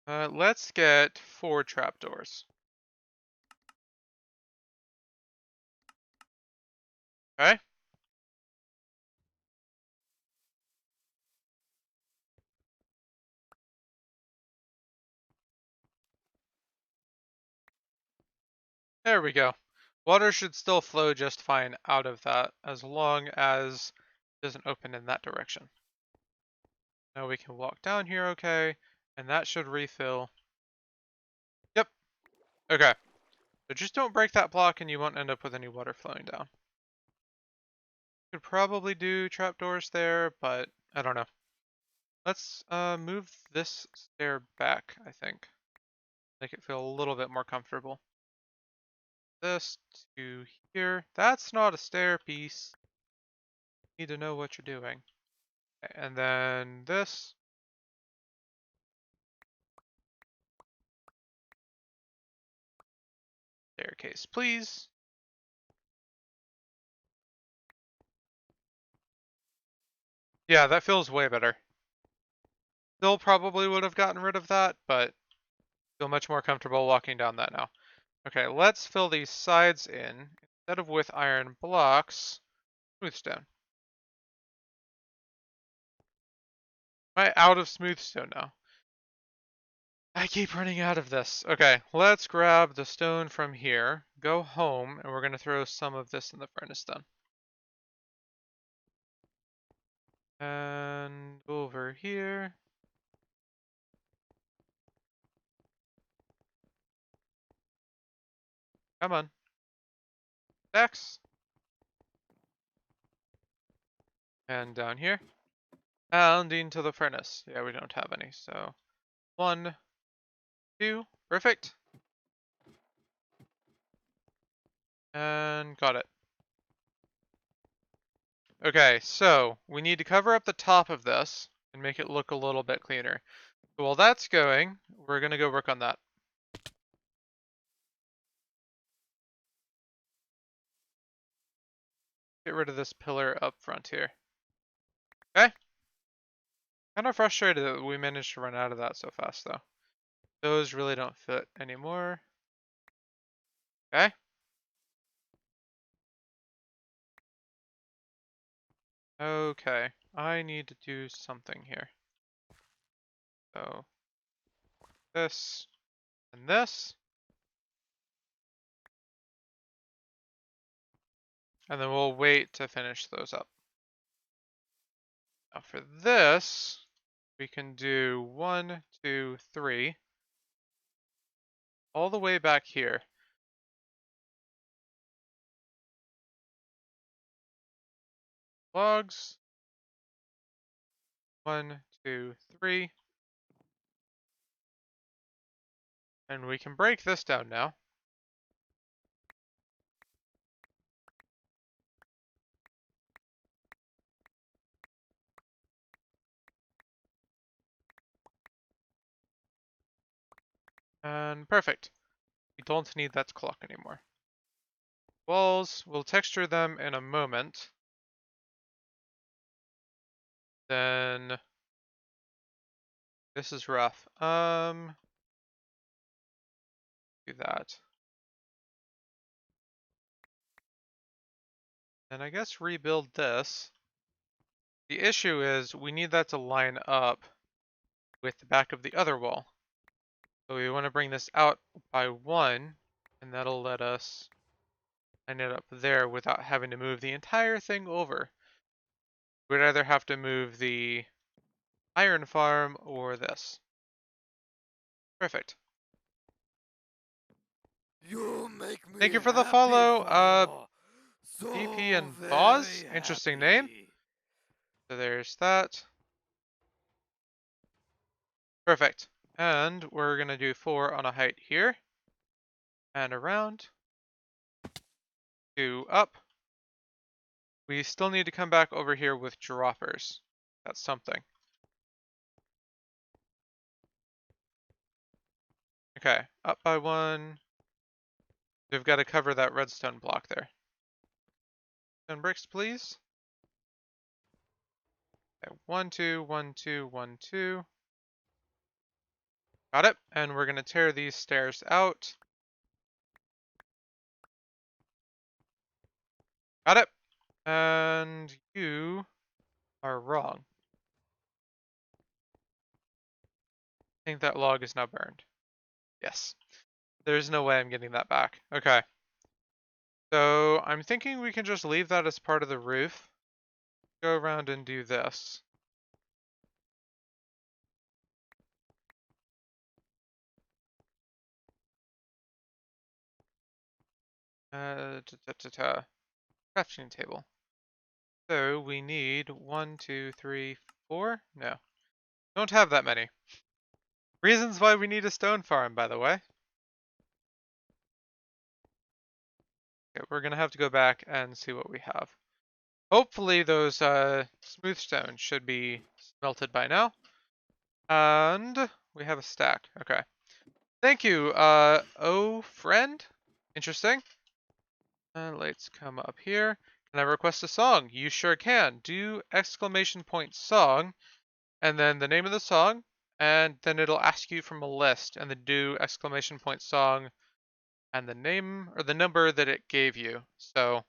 Let's get 4 trapdoors. Okay. There we go. Water should still flow just fine out of that as long as it doesn't open in that direction. Now we can walk down here okay, and that should refill. Yep. Okay. So just don't break that block and you won't end up with any water flowing down. Could probably do trapdoors there, but I don't know. Let's move this stair back, I think. Make it feel a little bit more comfortable. This to here. That's not a stair piece. You need to know what you're doing. And then this. Staircase, please. Yeah, that feels way better. Still probably would have gotten rid of that, but feel much more comfortable walking down that now. Okay, let's fill these sides in. Instead of with iron blocks, smooth stone. Am I out of smooth stone now? I keep running out of this. Okay, let's grab the stone from here, go home, and we're going to throw some of this in the furnace then. And over here. Come on. Stacks. And down here. And into the furnace. Yeah, we don't have any, so 1, 2, perfect. And got it. Okay, so we need to cover up the top of this and make it look a little bit cleaner. So while that's going, we're gonna go work on that. Get rid of this pillar up front here. Okay. Kind of frustrated that we managed to run out of that so fast though. Those really don't fit anymore. Okay. Okay, I need to do something here. So this and this. And then we'll wait to finish those up. Now for this, we can do 1, 2, 3. All the way back here. Logs. 1, 2, 3. And we can break this down now. And perfect. We don't need that clock anymore. Walls, we'll texture them in a moment. Then this is rough. Do that. And I guess rebuild this. The issue is we need that to line up with the back of the other wall. So we want to bring this out by 1, and that'll let us line it up there without having to move the entire thing over. We'd either have to move the iron farm or this. Perfect. You make me Thank you for the happy follow, so DP and very Boz. Interesting name. happy. So there's that. Perfect. And we're gonna do 4 on a height here. And around. 2 up. We still need to come back over here with droppers. That's something. Okay, up by 1. We've got to cover that redstone block there. Stone bricks, please. Okay, 1, 2, 1, 2, 1, 2. Got it. And we're going to tear these stairs out. Got it. And you are wrong. I think that log is now burned. Yes. There's no way I'm getting that back. Okay. So I'm thinking we can just leave that as part of the roof. Go around and do this. Crafting table. So we need 1, 2, 3, 4? No. Don't have that many. Reasons why we need a stone farm, by the way. Okay, we're gonna have to go back and see what we have. Hopefully those smooth stones should be smelted by now. And we have a stack. Okay. Thank you, oh friend. Interesting. Let's come up here. Can I request a song? You sure can. Do exclamation point song, and then the name of the song, and then it'll ask you from a list, and then do exclamation point song, and the name or the number that it gave you. So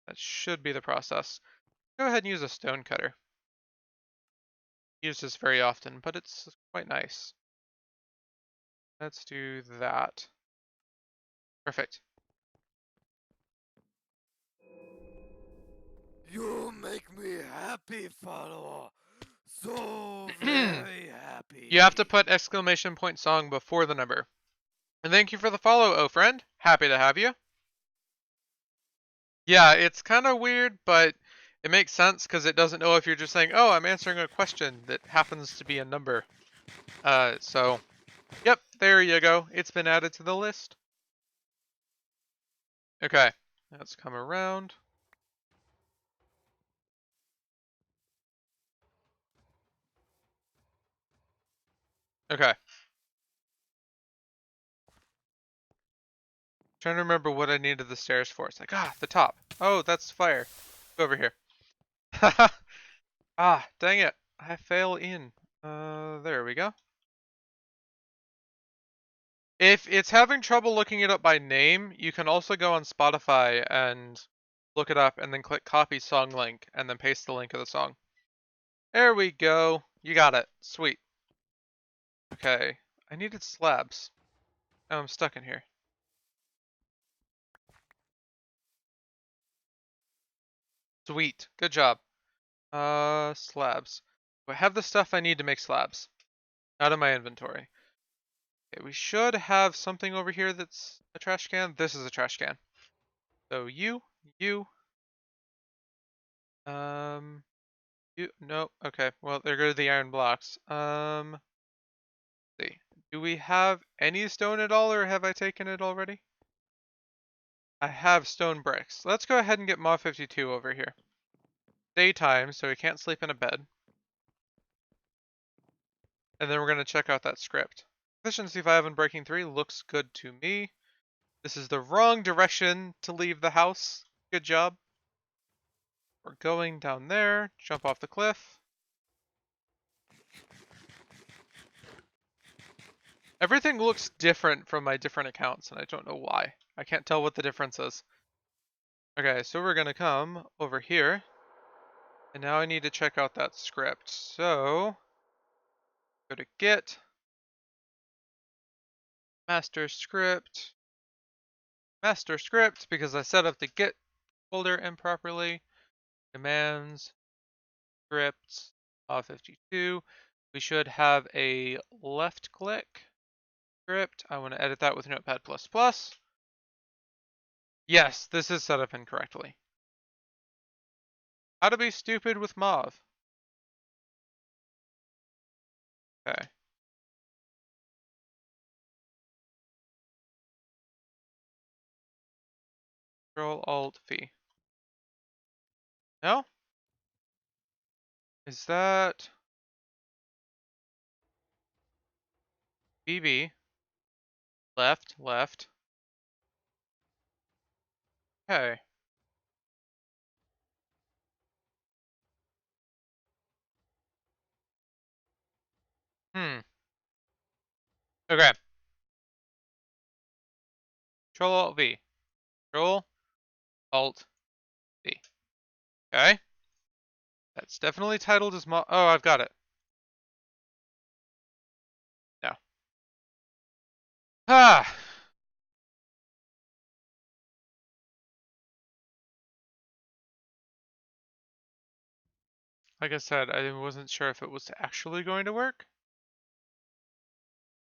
that should be the process. Go ahead and use a stone cutter. Use this very often, but it's quite nice. Let's do that. Perfect. You make me happy, follower. So very happy. You have to put exclamation point song before the number. And thank you for the follow, oh friend. Happy to have you. Yeah, it's kind of weird, but it makes sense because it doesn't know if you're just saying, oh, I'm answering a question that happens to be a number. So, yep, there you go. It's been added to the list. Okay, let's come around. Okay. Trying to remember what I needed the stairs for. It's like, the top. Oh, that's fire. Go over here. Dang it. I fail in. There we go. If it's having trouble looking it up by name, you can also go on Spotify and look it up and then click copy song link and then paste the link of the song. There we go. You got it. Sweet. Okay. I needed slabs. Oh, I'm stuck in here. Sweet. Good job. Slabs. Do I have the stuff I need to make slabs? Out of my inventory. Okay, we should have something over here that's a trash can. This is a trash can. So you, no, okay. Well, there go the iron blocks. See. Do we have any stone at all, or have I taken it already? I have stone bricks. Let's go ahead and get Mob 52 over here. Daytime, so he can't sleep in a bed. And then we're gonna check out that script. Efficiency 5 and breaking 3 looks good to me. This is the wrong direction to leave the house. Good job. We're going down there, jump off the cliff. Everything looks different from my different accounts, and I don't know why. I can't tell what the difference is. Okay, so we're gonna come over here. And now I need to check out that script. So, go to Git, master script, because I set up the Git folder improperly. Commands, scripts, 52. We should have a left click script. I want to edit that with Notepad++. Yes, this is set up incorrectly. How to be stupid with Mauve. Okay. Control Alt V. No? Is that BB? Left, left. Okay. Okay. Control Alt V. Control Alt V. Okay. That's definitely titled as oh, I've got it. No. Ah! Like I said, I wasn't sure if it was actually going to work.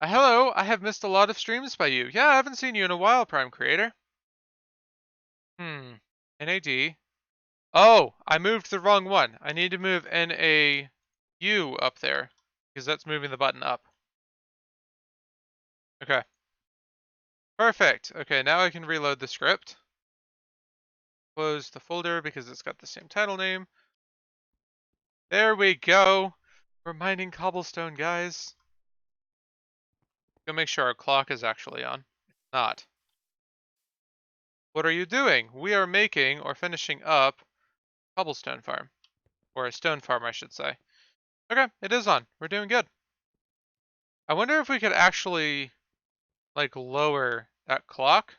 Hello, I have missed a lot of streams by you. Yeah, I haven't seen you in a while, Prime Creator. NAD. Oh, I moved the wrong one. I need to move NAU up there, because that's moving the button up. Okay. Perfect. Okay, now I can reload the script. Close the folder because it's got the same title name. There we go. We're mining cobblestone, guys. Go make sure our clock is actually on. It's not. What are you doing? We are making or finishing up cobblestone farm. Or a stone farm, I should say. Okay, it is on. We're doing good. I wonder if we could actually, like, lower that clock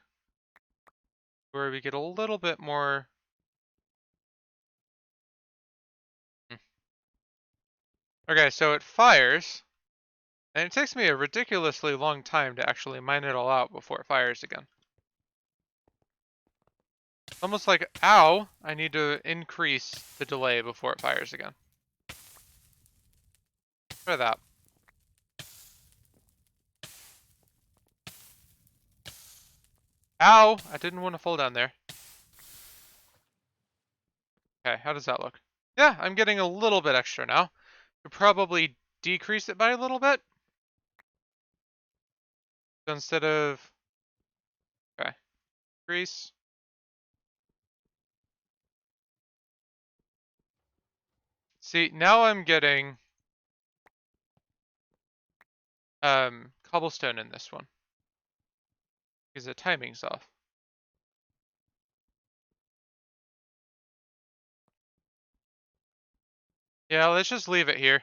where we get a little bit more. Okay, so it fires, and it takes me a ridiculously long time to actually mine it all out before it fires again. Almost like, ow, I need to increase the delay before it fires again. Try that. Ow! I didn't want to fall down there. Okay, how does that look? Yeah, I'm getting a little bit extra now. Could probably decrease it by a little bit. So instead of... Okay, increase. See, now I'm getting cobblestone in this one. Because the timing's off. Yeah, let's just leave it here.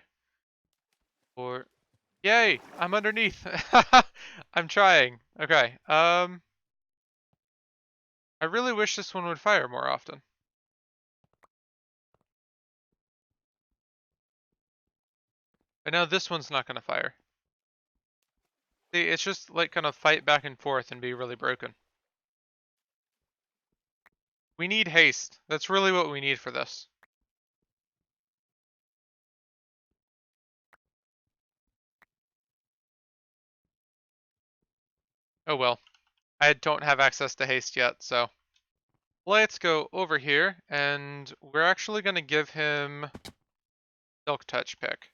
Or... Yay! I'm underneath! I'm trying. Okay, I really wish this one would fire more often. But now this one's not gonna fire. See, it's just like kind of fight back and forth and be really broken. We need haste. That's really what we need for this. Oh well. I don't have access to haste yet, so. Let's go over here, and we're actually going to give him Silk Touch pick.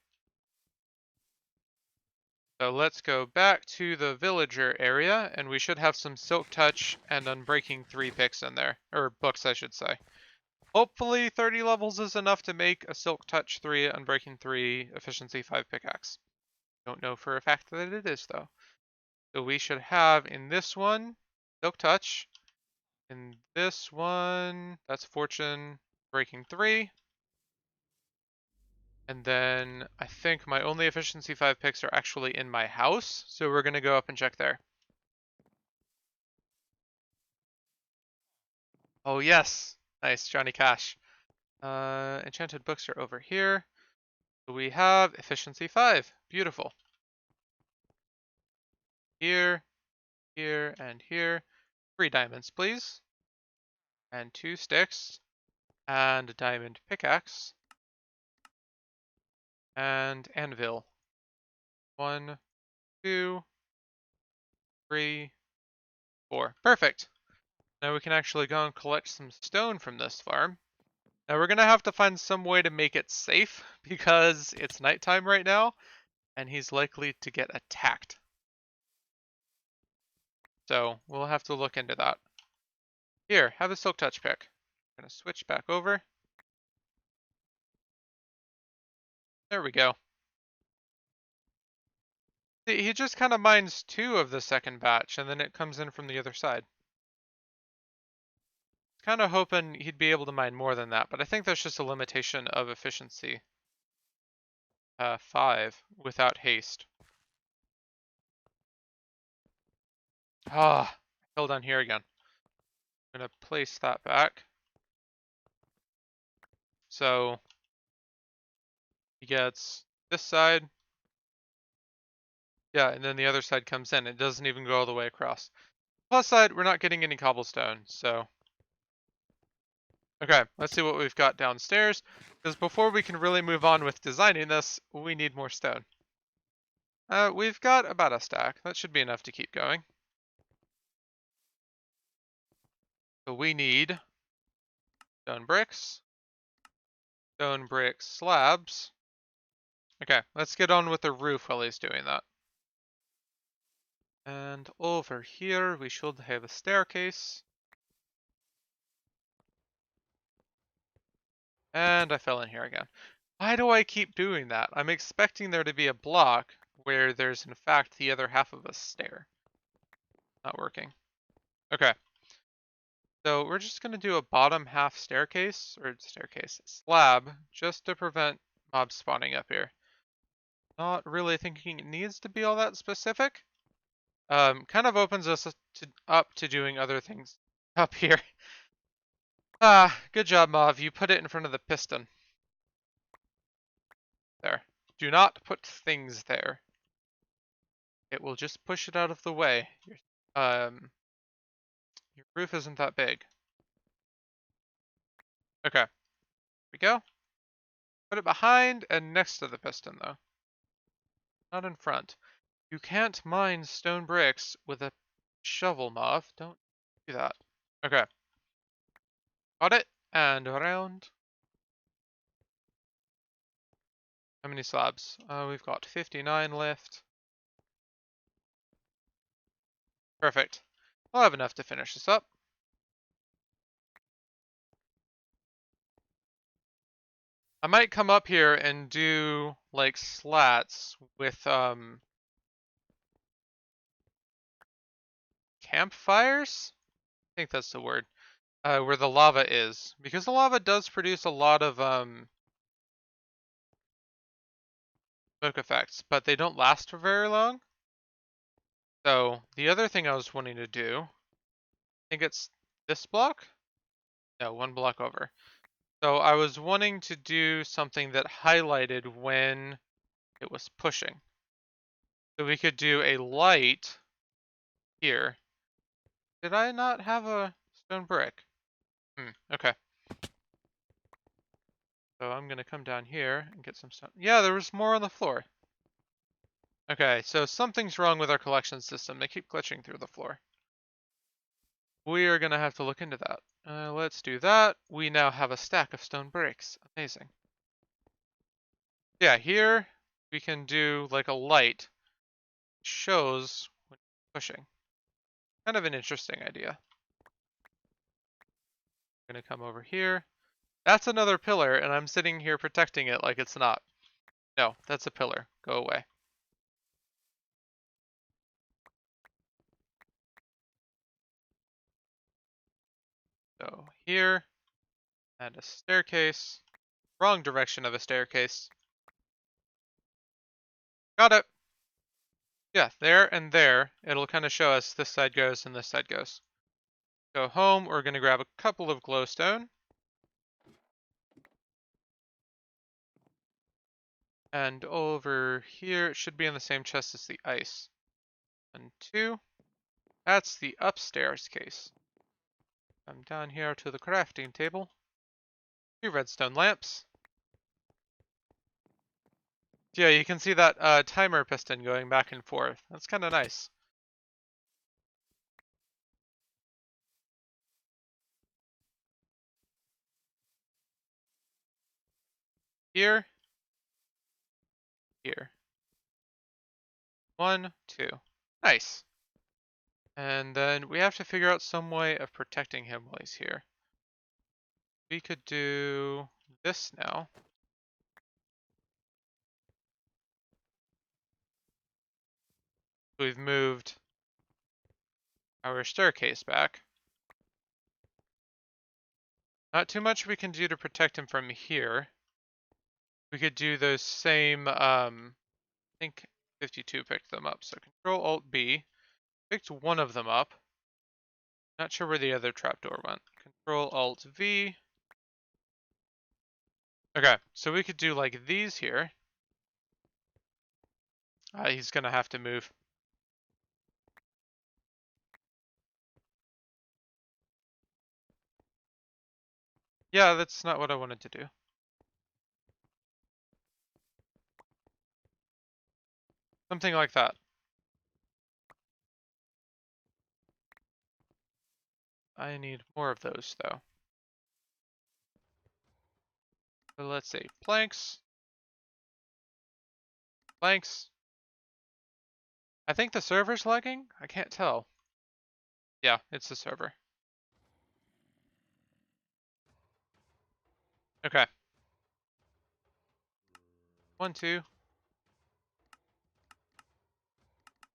So let's go back to the villager area, and we should have some Silk Touch and Unbreaking 3 picks in there. Or books, I should say. Hopefully 30 levels is enough to make a Silk Touch 3, Unbreaking 3, Efficiency 5 pickaxe. Don't know for a fact that it is, though. So we should have in this one, Silk Touch. In this one, that's Fortune Breaking 3. And then I think my only efficiency 5 picks are actually in my house. So we're going to go up and check there. Oh, yes. Nice, Johnny Cash. Enchanted books are over here. So we have efficiency 5. Beautiful. Here, here, and here. 3 diamonds, please. And 2 sticks. And a diamond pickaxe. And anvil. 1, 2, 3, 4. Perfect. Now we can actually go and collect some stone from this farm. Now we're gonna have to find some way to make it safe because it's nighttime right now and he's likely to get attacked. So we'll have to look into that. Here, have a silk touch pick. I'm gonna switch back over. There we go. See, he just kind of mines 2 of the second batch and then it comes in from the other side. Kind of hoping he'd be able to mine more than that, but I think that's just a limitation of efficiency. 5 without haste. Ah, fell down here again. I'm gonna place that back. So he gets this side. Yeah, and then the other side comes in. It doesn't even go all the way across. Plus side, we're not getting any cobblestone, so. Okay, let's see what we've got downstairs. Because before we can really move on with designing this, we need more stone. We've got about a stack. That should be enough to keep going. So we need stone bricks slabs. Okay, let's get on with the roof while he's doing that. And over here, we should have a staircase. And I fell in here again. Why do I keep doing that? I'm expecting there to be a block where there's in fact the other half of a stair. Not working. Okay. So we're just going to do a bottom half staircase, or staircase, slab, just to prevent mobs spawning up here. Not really thinking it needs to be all that specific. Kind of opens us up to doing other things up here. Ah, good job, Mauve. You put it in front of the piston. There. Do not put things there. It will just push it out of the way. Your roof isn't that big. Okay. Here we go. Put it behind and next to the piston, though. Not in front. You can't mine stone bricks with a shovel, Mauve. Don't do that. Okay. Got it. And around. How many slabs? We've got 59 left. Perfect. I'll have enough to finish this up. I might come up here and do like slats with campfires? I think that's the word. Where the lava is. Because the lava does produce a lot of smoke effects, but they don't last for very long. So the other thing I was wanting to do, I think it's this block? No, one block over. So I was wanting to do something that highlighted when it was pushing. So we could do a light here. Did I not have a stone brick? Okay. So I'm gonna come down here and get some stone. Yeah, there was more on the floor. Okay, so something's wrong with our collection system. They keep glitching through the floor. We are gonna have to look into that. Let's do that. We now have a stack of stone bricks. Amazing. Yeah, here we can do like a light. Shows when pushing. Kind of an interesting idea. I'm gonna come over here. That's another pillar, and I'm sitting here protecting it like it's not. No, that's a pillar. Go away. So here, and a staircase. Wrong direction of a staircase. Got it. Yeah, there and there. It'll kind of show us this side goes and this side goes. Go home. We're going to grab a couple of glowstone. And over here, it should be in the same chest as the ice. 1, 2. That's the upstairs case. Come down here to the crafting table. 2 redstone lamps. Yeah, you can see that timer piston going back and forth. That's kind of nice. Here. Here. 1, 2. Nice. And then we have to figure out some way of protecting him while he's here. We could do this now. We've moved our staircase back. Not too much we can do to protect him from here. We could do those same, I think 52 picked them up. So Control Alt B, picked one of them up. Not sure where the other trapdoor went. Control Alt V. Okay, so we could do like these here. He's gonna have to move. Yeah, that's not what I wanted to do. Something like that. I need more of those though. So let's see. Planks. Planks. I think the server's lagging? I can't tell. Yeah, it's the server. Okay. 1, 2.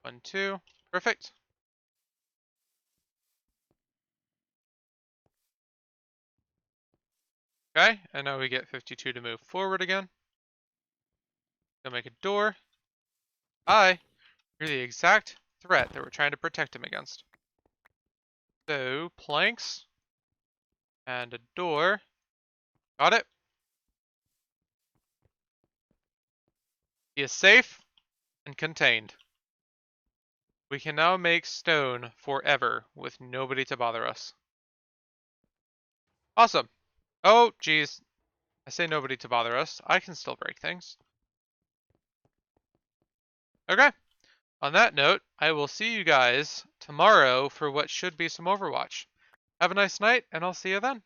1, 2. Perfect. Okay, and now we get 52 to move forward again. Gonna make a door. Hi. You're the exact threat that we're trying to protect him against. So, planks. And a door. Got it. He is safe and contained. We can now make stone forever with nobody to bother us. Awesome. Oh, geez. I say nobody to bother us. I can still break things. Okay. On that note, I will see you guys tomorrow for what should be some Overwatch. Have a nice night, and I'll see you then.